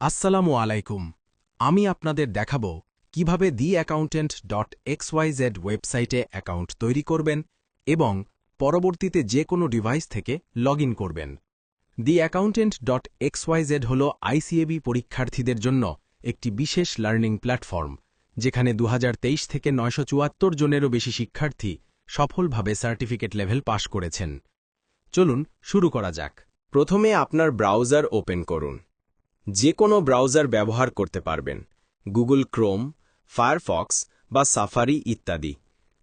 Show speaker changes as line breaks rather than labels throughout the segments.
আসসালামু আলাইকুম। আমি আপনাদের দেখাবো কিভাবে theaccountant.xyz ওয়েবসাইটে অ্যাকাউন্ট তৈরি করবেন এবং পরবর্তীতে যে কোনো ডিভাইস থেকে লগ ইন করবেন। theaccountant.xyz হল আইসিএবি পরীক্ষার্থীদের জন্য একটি বিশেষ লার্নিং প্ল্যাটফর্ম, যেখানে 2023 থেকে 974 জনেরও বেশি শিক্ষার্থী সফলভাবে সার্টিফিকেট লেভেল পাশ করেছেন। চলুন শুরু করা যাক। প্রথমে আপনার ব্রাউজার ওপেন করুন। যে কোনো ব্রাউজার ব্যবহার করতে পারবেন, গুগল ক্রোম, ফায়ারফক্স বা সাফারি ইত্যাদি।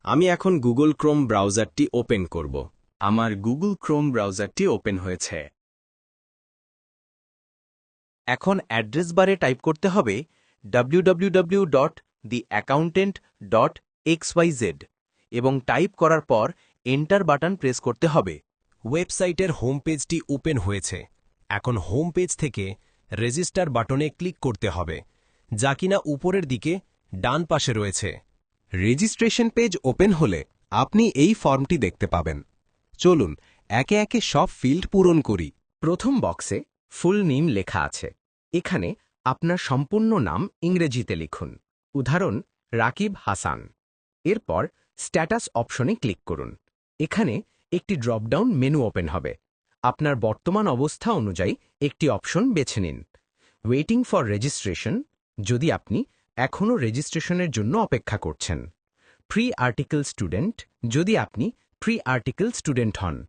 আমি এখন গুগল ক্রোম ব্রাউজারটি ওপেন করব। আমার গুগল ক্রোম ব্রাউজারটি ওপেন হয়েছে।
এখন অ্যাড্রেস বারে টাইপ করতে হবে www.theaccountant.xyz এবং টাইপ করার পর এন্টার বাটন প্রেস করতে হবে।
ওয়েবসাইটের হোম পেজটি ওপেন হয়েছে। এখন হোম পেজ থেকে রেজিস্টার বাটনে ক্লিক করতে হবে, যা কিনা উপরের দিকে ডান পাশে রয়েছে। রেজিস্ট্রেশন পেজ ওপেন হলে আপনি এই ফর্মটি দেখতে পাবেন। চলুন একে একে সব ফিল্ড পূরণ করি।
প্রথম বক্সে ফুল নেম লেখা আছে। এখানে আপনার সম্পূর্ণ নাম ইংরেজিতে লিখুন, উদাহরণ রাকিব হাসান। এরপর স্ট্যাটাস অপশনে ক্লিক করুন। এখানে একটি ড্রপডাউন মেনু ওপেন হবে। আপনার বর্তমান অবস্থা অনুযায়ী একটি অপশন বেছে নিন। ওয়েটিং ফর রেজিস্ট্রেশন, যদি আপনি এখনও রেজিস্ট্রেশনের জন্য অপেক্ষা করছেন। প্রি আর্টিকেল স্টুডেন্ট, যদি আপনি প্রি আর্টিকেল স্টুডেন্ট হন।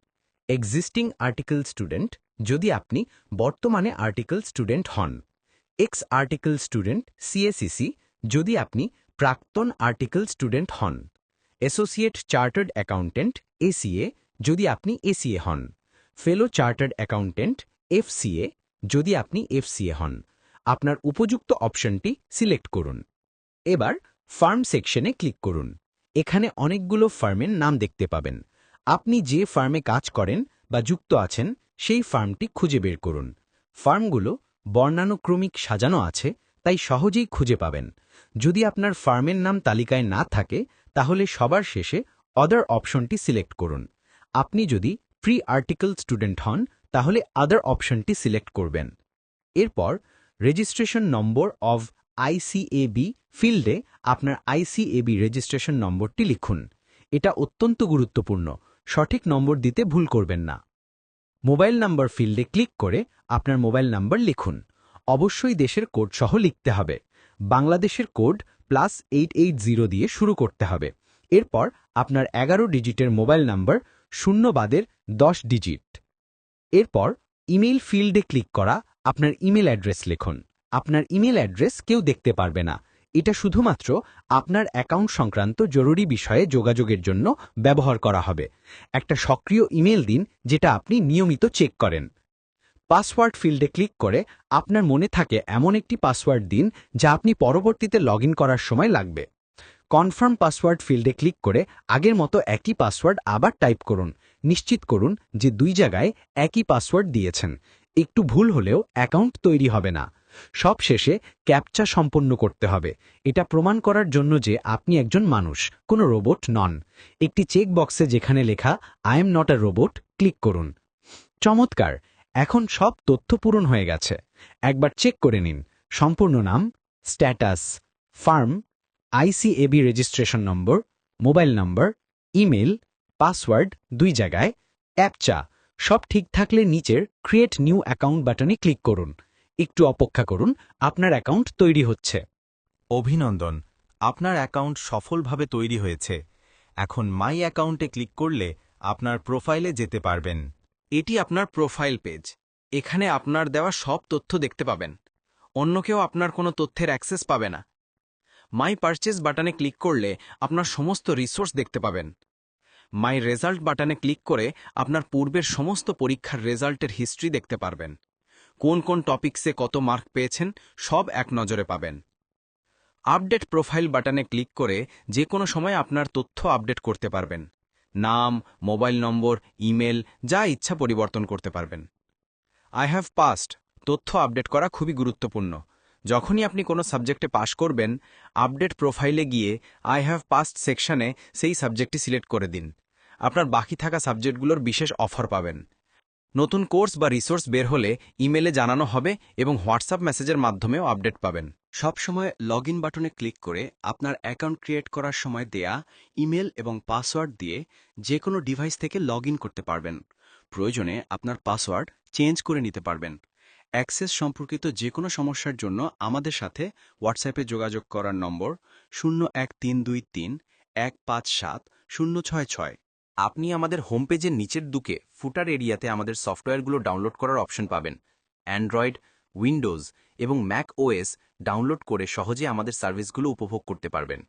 এক্সিস্টিং আর্টিকেল স্টুডেন্ট, যদি আপনি বর্তমানে আর্টিকেল স্টুডেন্ট হন। এক্স আর্টিকেল স্টুডেন্ট সিএসিসি, যদি আপনি প্রাক্তন আর্টিকেল স্টুডেন্ট হন। অ্যাসোসিয়েট চার্টার্ড অ্যাকাউন্টেন্ট এসিএ, যদি আপনি এসিএ হন। ফেলো চার্টার্ড অ্যাকাউন্টেন্ট এফসিএ, যদি আপনি এফসিএ হন। আপনার উপযুক্ত অপশনটি সিলেক্ট করুন। এবার ফার্ম সেকশনে ক্লিক করুন। এখানে অনেকগুলো ফার্মের নাম দেখতে পাবেন। আপনি যে ফার্মে কাজ করেন বা যুক্ত আছেন সেই ফার্মটি খুঁজে বের করুন। ফার্মগুলো বর্ণানুক্রমিক সাজানো আছে, তাই সহজেই খুঁজে পাবেন। যদি আপনার ফার্মের নাম তালিকায় না থাকে, তাহলে সবার শেষে অদার অপশনটি সিলেক্ট করুন। আপনি যদি প্রি আর্টিকেল স্টুডেন্ট হন, তাহলে আদার অপশনটি সিলেক্ট করবেন। এরপর রেজিস্ট্রেশন নম্বর অব আইসিএবি ফিল্ডে আপনার আইসিএবি রেজিস্ট্রেশন নম্বরটি লিখুন। এটা অত্যন্ত গুরুত্বপূর্ণ, সঠিক নম্বর দিতে ভুল করবেন না। মোবাইল নাম্বার ফিল্ডে ক্লিক করে আপনার মোবাইল নাম্বার লিখুন। অবশ্যই দেশের কোড সহ লিখতে হবে। বাংলাদেশের কোড +880 দিয়ে শুরু করতে হবে। এরপর আপনার 11 ডিজিটের মোবাইল নাম্বার, শূন্য বাদের 10 ডিজিট। এরপর ইমেইল ফিল্ডে ক্লিক করা আপনার ইমেল অ্যাড্রেস লিখুন। আপনার ইমেল অ্যাড্রেস কেউ দেখতে পারবে না। এটা শুধুমাত্র আপনার অ্যাকাউন্ট সংক্রান্ত জরুরি বিষয়ে যোগাযোগের জন্য ব্যবহার করা হবে। একটা সক্রিয় ইমেল দিন, যেটা আপনি নিয়মিত চেক করেন। পাসওয়ার্ড ফিল্ডে ক্লিক করে আপনার মনে থাকে এমন একটি পাসওয়ার্ড দিন যা আপনি পরবর্তীতে লগ ইন করার সময় লাগবে। কনফার্ম পাসওয়ার্ড ফিল্ডে ক্লিক করে আগের মতো একই পাসওয়ার্ড আবার টাইপ করুন। নিশ্চিত করুন যে দুই জায়গায় একই পাসওয়ার্ড দিয়েছেন। একটু ভুল হলেও অ্যাকাউন্ট তৈরি হবে না। সবশেষে ক্যাপচা সম্পন্ন করতে হবে। এটা প্রমাণ করার জন্য যে আপনি একজন মানুষ, কোনো রোবট নন। একটি চেক বক্সে যেখানে লেখা I am not a robot click করুন। চমৎকার! এখন সব তথ্য পূরণ হয়ে গেছে। একবার চেক করে নিন। সম্পূর্ণ নাম, status, farm, ICAB registration number, mobile নম্বর, ইমেল, পাসওয়ার্ড দুই জায়গায়, ক্যাপচা সব ঠিক থাকলে নিচের ক্রিয়েট নিউ অ্যাকাউন্ট বাটনে ক্লিক করুন। একটু অপেক্ষা করুন, আপনার অ্যাকাউন্ট তৈরি হচ্ছে।
অভিনন্দন, আপনার অ্যাকাউন্ট সফলভাবে তৈরি হয়েছে। এখন মাই অ্যাকাউন্টে ক্লিক করলে আপনার প্রোফাইলে যেতে পারবেন।
এটি আপনার প্রোফাইল পেজ। এখানে আপনার দেওয়া সব তথ্য দেখতে পাবেন। অন্য কেউ আপনার কোনো তথ্যের অ্যাক্সেস পাবে না। মাই পারচেজ বাটনে ক্লিক করলে আপনার সমস্ত রিসোর্স দেখতে পাবেন। মাই রেজাল্ট বাটনে ক্লিক করে আপনার পূর্বের সমস্ত পরীক্ষার রেজাল্টের হিস্ট্রি দেখতে পারবেন। কোন কোন টপিকসে কত মার্ক পেয়েছেন সব এক নজরে পাবেন। আপডেট প্রোফাইল বাটনে ক্লিক করে যে কোনো সময় আপনার তথ্য আপডেট করতে পারবেন। নাম, মোবাইল নম্বর, ইমেল যা ইচ্ছা পরিবর্তন করতে পারবেন। আই হ্যাভ পাসড তথ্য আপডেট করা খুবই গুরুত্বপূর্ণ। যখনই আপনি কোনো সাবজেক্টে পাশ করবেন, আপডেট প্রোফাইলে গিয়ে আই হ্যাভ পাসড সেকশনে সেই সাবজেক্টটি সিলেক্ট করে দিন। আপনার বাকি থাকা সাবজেক্টগুলোর বিশেষ অফার পাবেন। নতুন কোর্স বা রিসোর্স বের হলে ইমেলে জানানো হবে এবং হোয়াটসঅ্যাপ মেসেজের মাধ্যমেও আপডেট পাবেন।
সবসময় লগ ইন বাটনে ক্লিক করে আপনার অ্যাকাউন্ট ক্রিয়েট করার সময় দেয়া ইমেল এবং পাসওয়ার্ড দিয়ে যে কোনো ডিভাইস থেকে লগ ইন করতে পারবেন। প্রয়োজনে আপনার পাসওয়ার্ড চেঞ্জ করে নিতে পারবেন। অ্যাক্সেস সম্পর্কিত যে কোনো সমস্যার জন্য আমাদের সাথে হোয়াটসঅ্যাপে যোগাযোগ করার নম্বর 01323 157 066।
আপনি আমাদের হোম পেজের নিচের দিকে ফুটার এরিয়াতে আমাদের সফটওয়্যারগুলো ডাউনলোড করার অপশন পাবেন। অ্যান্ড্রয়েড, উইন্ডোজ এবং ম্যাক ওএস ডাউনলোড করে সহজে আমাদের সার্ভিসগুলো উপভোগ করতে পারবেন।